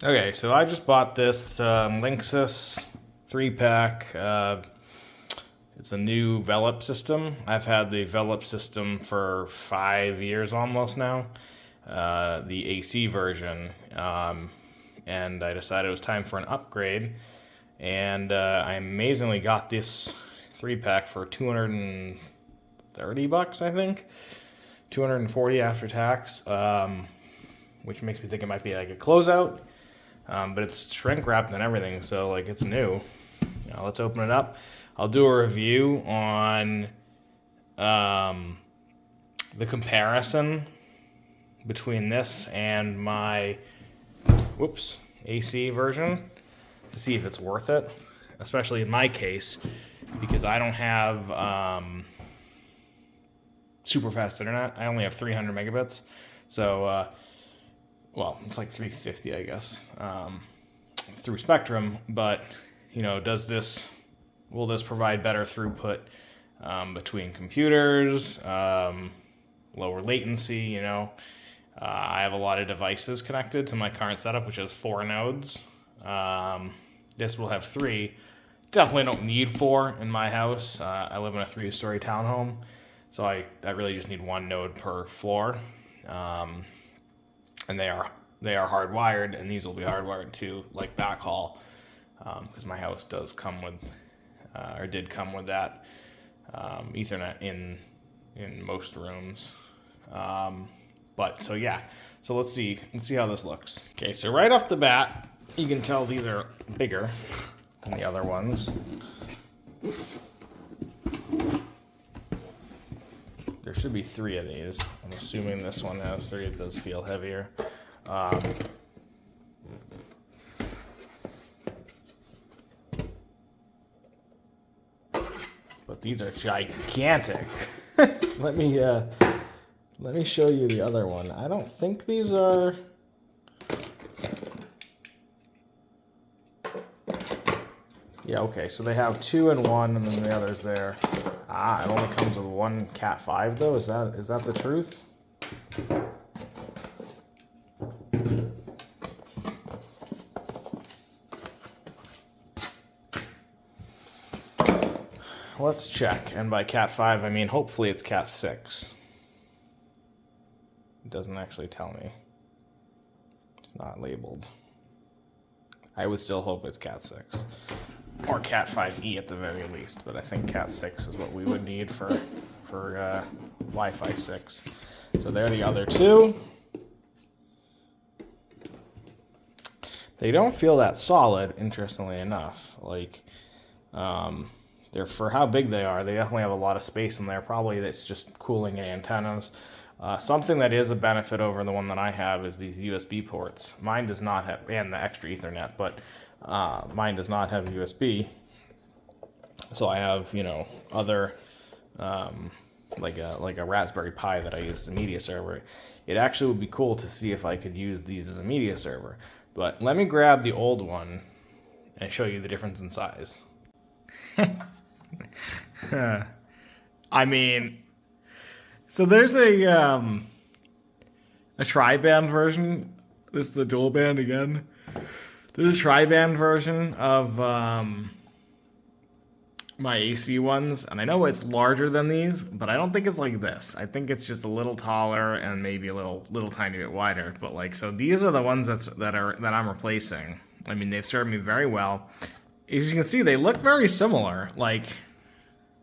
Okay, so I just bought this Linksys 3-pack. It's a new Velop system. I've had the Velop system for 5 years almost now, the AC version, and I decided it was time for an upgrade. And I amazingly got this 3-pack for $230, I think, 240 after tax, which makes me think it might be like a closeout. But it's shrink wrapped and everything, so like it's new. Let's open it up. I'll do a review on the comparison between this and my AC version to see if it's worth it, especially in my case because I don't have super fast internet. I only have 300 megabits, so well, it's like 350, I guess, through Spectrum. But will this provide better throughput between computers, lower latency? I have a lot of devices connected to my current setup, which has 4 nodes. This will have 3. Definitely don't need 4 in my house. I live in a 3-story townhome, so I really just need 1 node per floor. And they are hardwired, and these will be hardwired too, like backhaul, because my house does come with, or did come with that Ethernet in most rooms. But so yeah, so let's see how this looks. Okay, so right off the bat, you can tell these are bigger than the other ones. There should be 3 of these. I'm assuming this one has 3. It does feel heavier. But these are gigantic. Let me show you the other one. I don't think these are. Yeah, okay, so they have 2 and 1, and then the other's there. It only comes with 1 Cat 5 though. Is that the truth? Let's check. And by Cat 5, I mean hopefully it's Cat 6. It doesn't actually tell me. It's not labeled. I would still hope it's Cat 6. Or Cat 5e at the very least, but I think Cat 6 is what we would need for Wi-Fi 6. So there are the other 2. They don't feel that solid, interestingly enough. Like, they're, for how big they are, they definitely have a lot of space in there. Probably that's just cooling antennas. Something that is a benefit over the one that I have is these USB ports. Mine does not have, and the extra Ethernet, but mine does not have USB. So I have, other, like a Raspberry Pi that I use as a media server. It actually would be cool to see if I could use these as a media server. But let me grab the old one and show you the difference in size. I mean, so there's a tri-band version. This is a dual band again. There's a tri-band version of my AC ones, and I know it's larger than these, but I don't think it's like this. I think it's just a little taller and maybe a little tiny bit wider. But like, so these are the ones that I'm replacing. I mean, they've served me very well. As you can see, they look very similar. Like,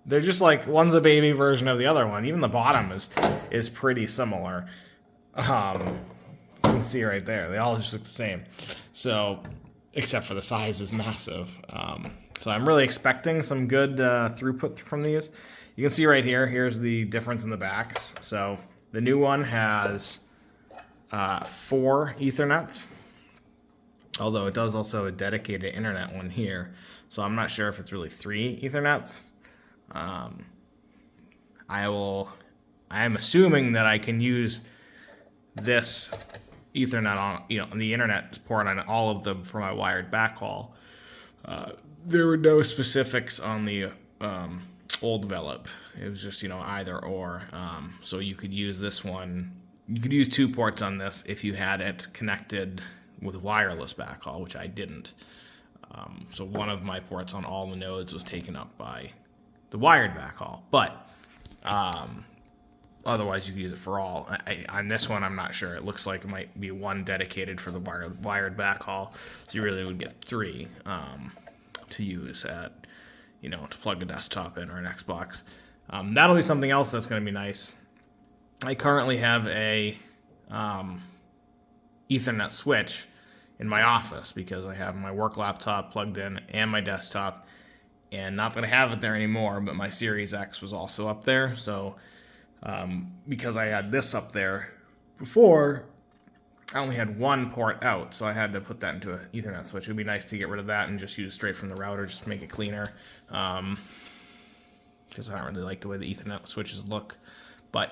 they're just like, one's a baby version of the other one. Even the bottom is pretty similar. You can see right there, they all just look the same. So, except for the size is massive. So I'm really expecting some good throughput from these. You can see right here, here's the difference in the backs. So the new one has 4 Ethernets, although it does also a dedicated internet one here. So I'm not sure if it's really 3 Ethernets. I am assuming that I can use this Ethernet on the internet port on all of them for my wired backhaul. There were no specifics on the old Velop. It was just either or. So you could use this one. You could use 2 ports on this if you had it connected with wireless backhaul, which I didn't. So one of my ports on all the nodes was taken up by the wired backhaul, but otherwise you can use it for all. On this one, I'm not sure. It looks like it might be one dedicated for the wired backhaul, so you really would get 3 to use to plug a desktop in or an Xbox. That'll be something else that's going to be nice. I currently have a Ethernet switch in my office because I have my work laptop plugged in and my desktop, and not going to have it there anymore, but my Series X was also up there. So because I had this up there before, I only had one port out, so I had to put that into an Ethernet switch. It would be nice to get rid of that and just use it straight from the router, just to make it cleaner. Because I don't really like the way the Ethernet switches look. But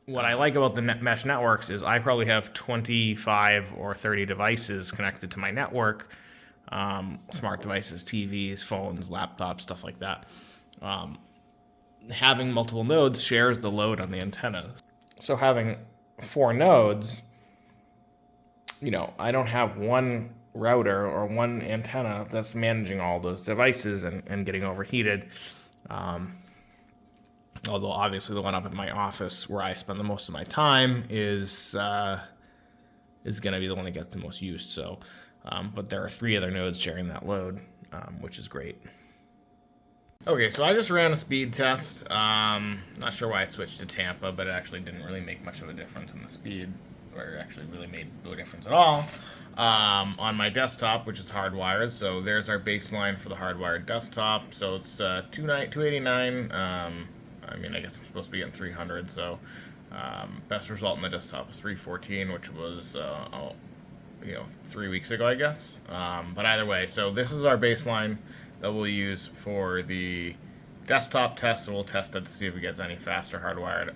what I like about the mesh networks is I probably have 25 or 30 devices connected to my network. Smart devices, TVs, phones, laptops, stuff like that. Having multiple nodes shares the load on the antenna. So having 4 nodes, I don't have one router or one antenna that's managing all those devices and getting overheated. Although obviously the one up at my office where I spend the most of my time is going to be the one that gets the most use. So, but there are 3 other nodes sharing that load, which is great. Okay, so I just ran a speed test. Not sure why I switched to Tampa, but it actually didn't really make much of a difference in the speed, or it actually really made no difference at all. On my desktop, which is hardwired, so there's our baseline for the hardwired desktop. So it's 289. I guess I'm supposed to be getting 300. So best result in the desktop was 314, which was 3 weeks ago, I guess. But either way, so this is our baseline that we'll use for the desktop test, and we'll test it to see if it gets any faster hardwired,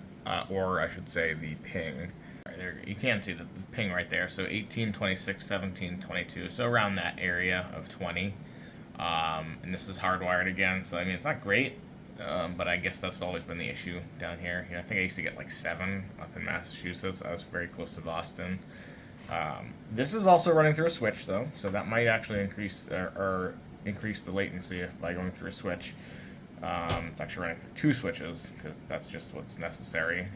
or I should say the ping. Right there, you can see the ping right there. So 18, 26, 17, 22. So around that area of 20. And this is hardwired again. So it's not great, but I guess that's always been the issue down here. I think I used to get like 7 up in Massachusetts. I was very close to Boston. This is also running through a switch though, so that might actually increase the latency by going through a switch. It's actually running through 2 switches because that's just what's necessary.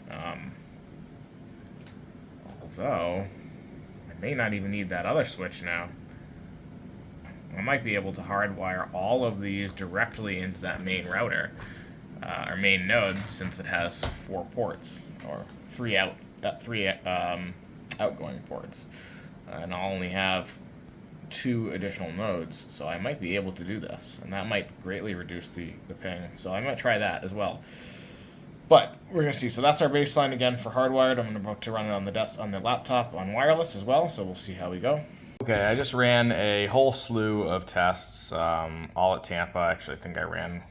Although I may not even need that other switch now. I might be able to hardwire all of these directly into that main router, or main node, since it has 4 ports, or 3 outgoing ports, and I'll only have 2 additional nodes, so I might be able to do this, and that might greatly reduce the ping, so I might try that as well. But we're going to see. So that's our baseline again for hardwired. I'm about to run it on the laptop on wireless as well, so we'll see how we go. Okay, I just ran a whole slew of tests, all at Tampa. Actually, I think I ran...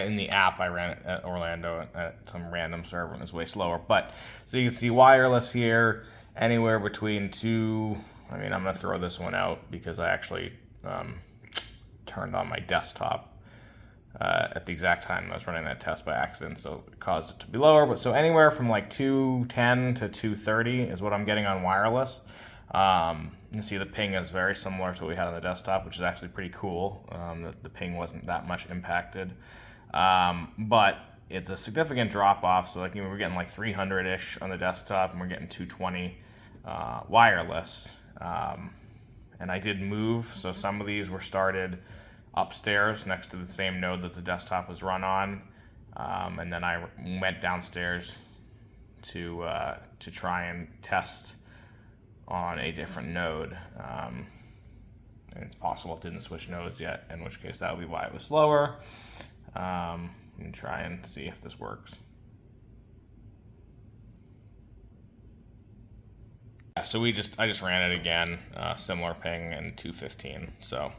in the app I ran it at Orlando at some random server, and it was way slower. But, so you can see wireless here, anywhere between 2... I'm going to throw this one out because I actually turned on my desktop at the exact time I was running that test by accident, so it caused it to be lower. But so anywhere from like 210 to 230 is what I'm getting on wireless. You can see the ping is very similar to what we had on the desktop, which is actually pretty cool. The ping wasn't that much impacted, but it's a significant drop off. So we're getting like 300-ish on the desktop, and we're getting 220 wireless. And I did move, so some of these were started upstairs next to the same node that the desktop was run on, and then I went downstairs to try and test on a different node. And it's possible it didn't switch nodes yet, in which case that would be why it was slower. And try and see if this works. Yeah, so I just ran it again, similar ping and 215. So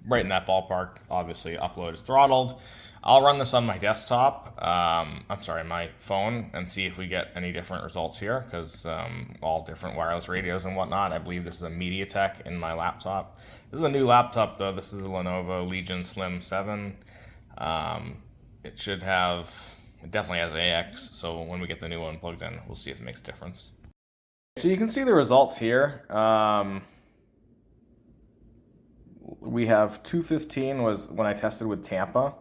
right in that ballpark. Obviously, upload is throttled. I'll run this on my desktop, my phone, and see if we get any different results here, because all different wireless radios and whatnot. I believe this is a MediaTek in my laptop. This is a new laptop, though. This is a Lenovo Legion Slim 7. It definitely has AX, so when we get the new one plugged in, we'll see if it makes a difference. So you can see the results here. We have 215 was when I tested with Tampa.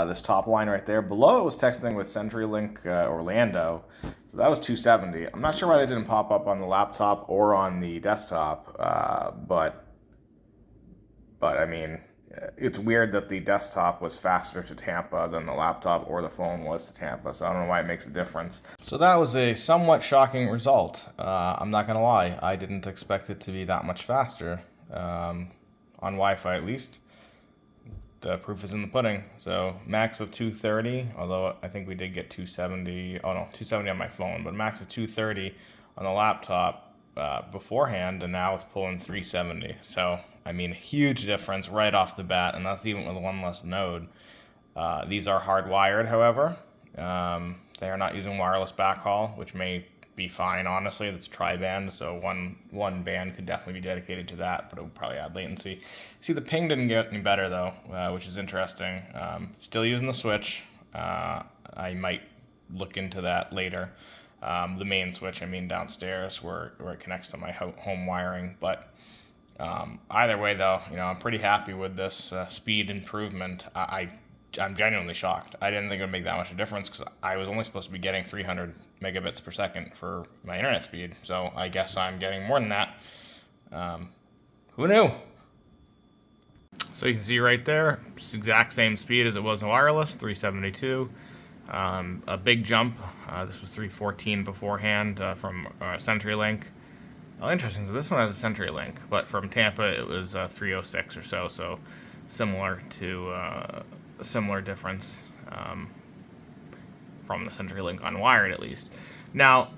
This top line right there. Below it was texting with CenturyLink Orlando. So that was 270. I'm not sure why they didn't pop up on the laptop or on the desktop, but I mean, it's weird that the desktop was faster to Tampa than the laptop or the phone was to Tampa, so I don't know why it makes a difference. So that was a somewhat shocking result. I'm not going to lie, I didn't expect it to be that much faster, on Wi-Fi at least. The proof is in the pudding. So max of 230, although I think we did get 270, 270 on my phone, but max of 230 on the laptop beforehand, and now it's pulling 370. So, I mean, huge difference right off the bat, and that's even with one less node. These are hardwired, however. They are not using wireless backhaul, which may be fine, honestly. It's tri-band, so one band could definitely be dedicated to that, but it would probably add latency. See, the ping didn't get any better, though, which is interesting. Still using the switch. I might look into that later. The main switch, I mean, downstairs where it connects to my home wiring. But either way, though, I'm pretty happy with this speed improvement. I'm genuinely shocked. I didn't think it would make that much of a difference because I was only supposed to be getting 300 megabits per second for my internet speed. So I guess I'm getting more than that. Who knew? So you can see right there, it's the exact same speed as it was in wireless, 372. A big jump. This was 314 beforehand from CenturyLink. Oh, interesting. So this one has a CenturyLink, but from Tampa it was 306 or so. So similar to a similar difference from the CenturyLink on wired, at least. Now,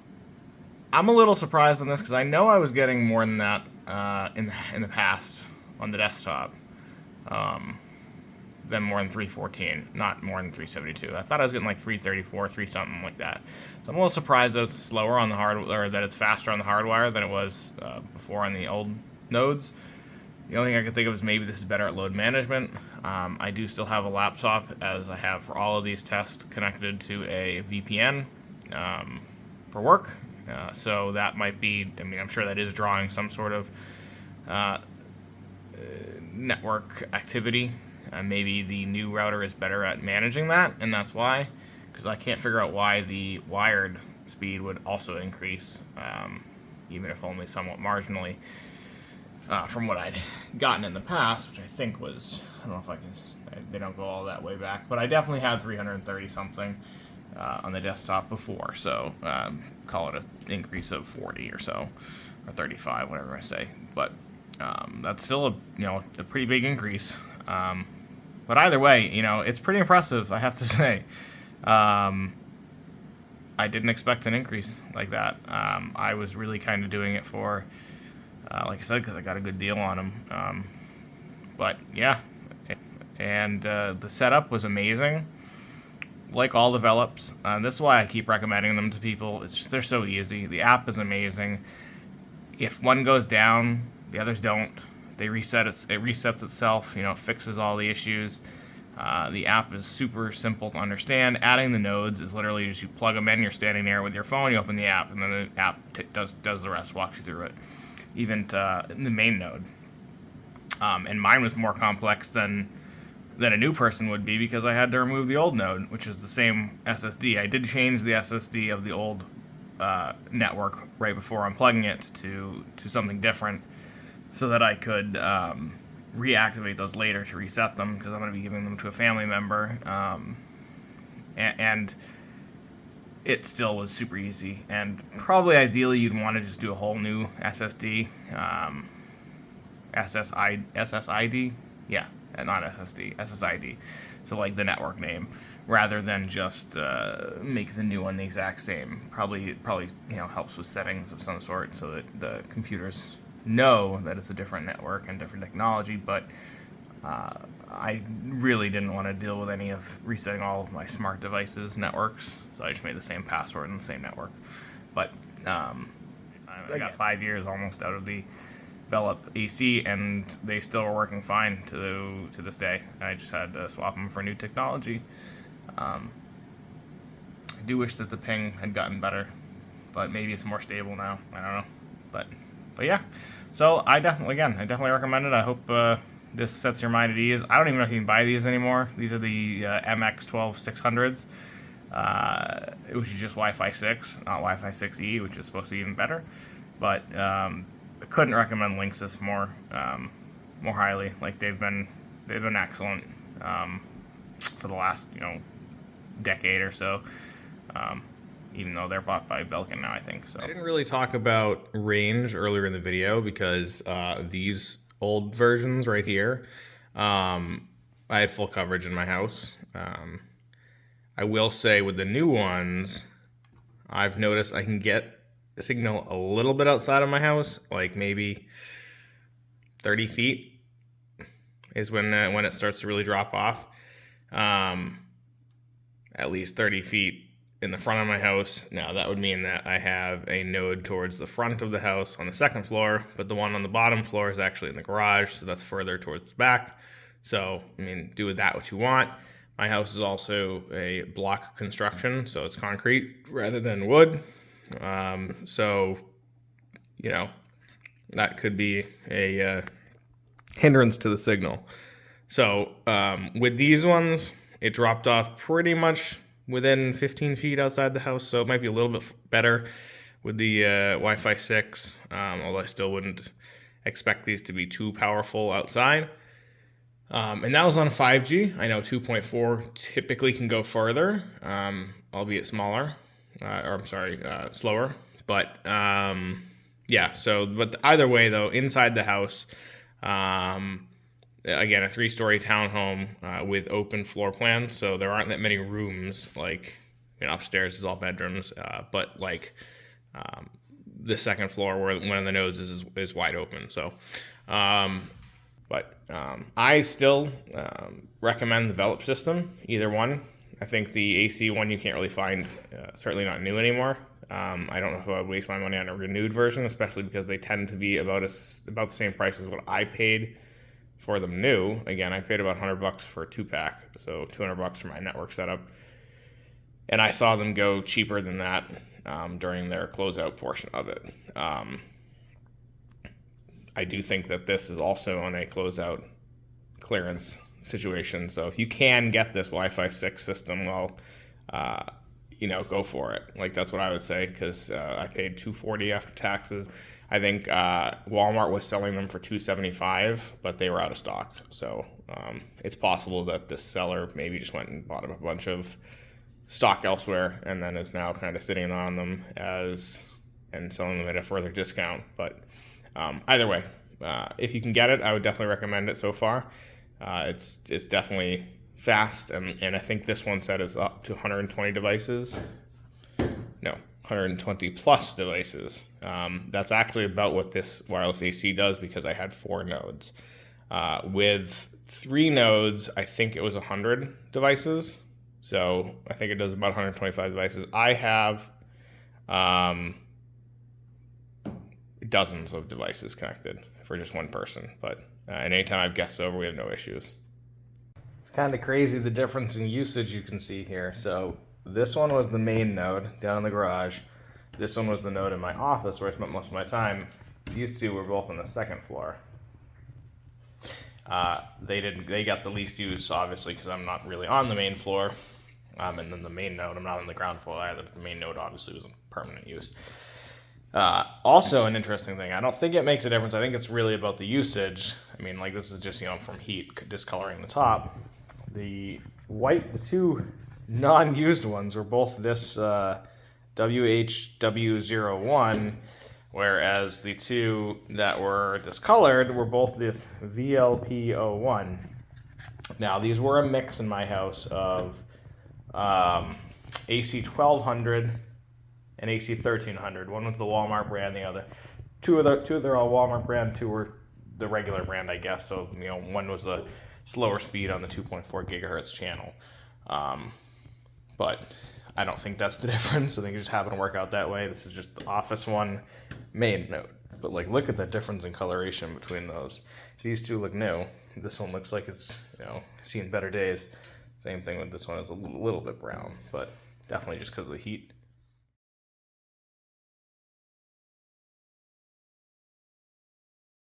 I'm a little surprised on this because I know I was getting more than that in the past on the desktop. Than more than 314, not more than 372. I thought I was getting like 334, 3 something like that. So I'm a little surprised that it's slower on the or that it's faster on the hardwire than it was before on the old nodes. The only thing I could think of is maybe this is better at load management. I do still have a laptop, as I have for all of these tests, connected to a VPN for work. So that might be, I mean, I'm sure that is drawing some sort of network activity. Maybe the new router is better at managing that, and that's why, because I can't figure out why the wired speed would also increase, even if only somewhat marginally, from what I'd gotten in the past, which I think was, I don't know if I can, they don't go all that way back, but I definitely had 330 something on the desktop before, so call it an increase of 40 or so, or 35, whatever I say, but that's still a pretty big increase. But either way, it's pretty impressive, I have to say. I didn't expect an increase like that. I was really kind of doing it for, like I said, because I got a good deal on them. But yeah, and the setup was amazing. Like all the Velops, this is why I keep recommending them to people. It's just they're so easy. The app is amazing. If one goes down, the others don't. They reset it resets itself, fixes all the issues. The app is super simple to understand. Adding the nodes is literally just you plug them in, you're standing there with your phone, you open the app, and then the app does the rest, walks you through it, even in the main node. And mine was more complex than a new person would be because I had to remove the old node, which is the same SSD. I did change the SSD of the old network right before unplugging it to something different, so that I could reactivate those later to reset them, because I'm going to be giving them to a family member. And it still was super easy. And probably ideally you'd want to just do a whole new SSD. SSID? Yeah, not SSD, SSID. So like the network name, rather than just make the new one the exact same. Probably helps with settings of some sort so that the computers know that it's a different network and different technology, but I really didn't want to deal with any of resetting all of my smart devices networks, so I just made the same password and the same network. But I got 5 years almost out of the Velop AC, and they still are working fine to this day. I just had to swap them for new technology. I do wish that the ping had gotten better, but maybe it's more stable now. I don't know, but yeah. So I definitely recommend it. I hope this sets your mind at ease. I don't even know if you can buy these anymore. These are the MX12600s, which is just Wi-Fi 6, not Wi-Fi 6E, which is supposed to be even better. But I couldn't recommend Linksys more highly. Like they've been excellent for the last decade or so. Even though they're bought by Belkin now, I think. So I didn't really talk about range earlier in the video because these old versions right here, I had full coverage in my house. I will say with the new ones, I've noticed I can get a signal a little bit outside of my house, like maybe 30 feet is when it starts to really drop off. At least 30 feet in the front of my house. Now that would mean that I have a node towards the front of the house on the second floor, but the one on the bottom floor is actually in the garage, so that's further towards the back. So, I mean, do with that what you want. My house is also a block construction, so it's concrete rather than wood. So, that could be a hindrance to the signal. So, with these ones, it dropped off pretty much within 15 feet outside the house, so it might be a little bit better with the Wi-Fi 6, although I still wouldn't expect these to be too powerful outside. And that was on 5G. I know 2.4 typically can go further, albeit smaller, slower. But yeah, but either way though, inside the house, again, a 3-story townhome with open floor plan, so there aren't that many rooms. Like, upstairs is all bedrooms, but like the second floor where one of the nodes is wide open. So, I still recommend the Velop system, either one. I think the AC one you can't really find, certainly not new anymore. I don't know if I would waste my money on a renewed version, especially because they tend to be about the same price as what I paid for them new. Again, I paid about $100 for a 2-pack, so $200 for my network setup. And I saw them go cheaper than that during their closeout portion of it. I do think that this is also on a closeout clearance situation. So if you can get this Wi-Fi 6 system, well, go for it. Like, that's what I would say, because I paid $240 after taxes. I think Walmart was selling them for $275, but they were out of stock. So it's possible that this seller maybe just went and bought up a bunch of stock elsewhere and then is now kind of sitting on them and selling them at a further discount. But either way, if you can get it, I would definitely recommend it so far. It's definitely fast, and I think this one set is up to 120 devices. No, 120 plus devices. That's actually about what this wireless AC does, because I had 4 nodes. With 3 nodes, I think it was 100 devices. So I think it does about 125 devices. I have dozens of devices connected for just one person, but and anytime I've guests over, we have no issues. It's kind of crazy the difference in usage you can see here. So this one was the main node down in the garage. This one was the node in my office where I spent most of my time. These two were both on the second floor. They got the least use, obviously, because I'm not really on the main floor. And then the main node, I'm not on the ground floor either, but the main node obviously was in permanent use. Also, an interesting thing, I don't think it makes a difference. I think it's really about the usage. I mean, like, this is just, from heat discoloring the top. The 2 non-used ones were both this WHW01, whereas the 2 that were discolored were both this VLP01. Now, these were a mix in my house of AC 1200 and AC 1300. One was the Walmart brand, the other. Two of them are all Walmart brand, 2 were the regular brand, I guess. So, one was the slower speed on the 2.4 gigahertz channel. But I don't think that's the difference. I think it just happened to work out that way. This is just the office one main node. But look at the difference in coloration between those. These two look new. This one looks like it's, seen better days. Same thing with this one, it's a little bit brown, but definitely just because of the heat.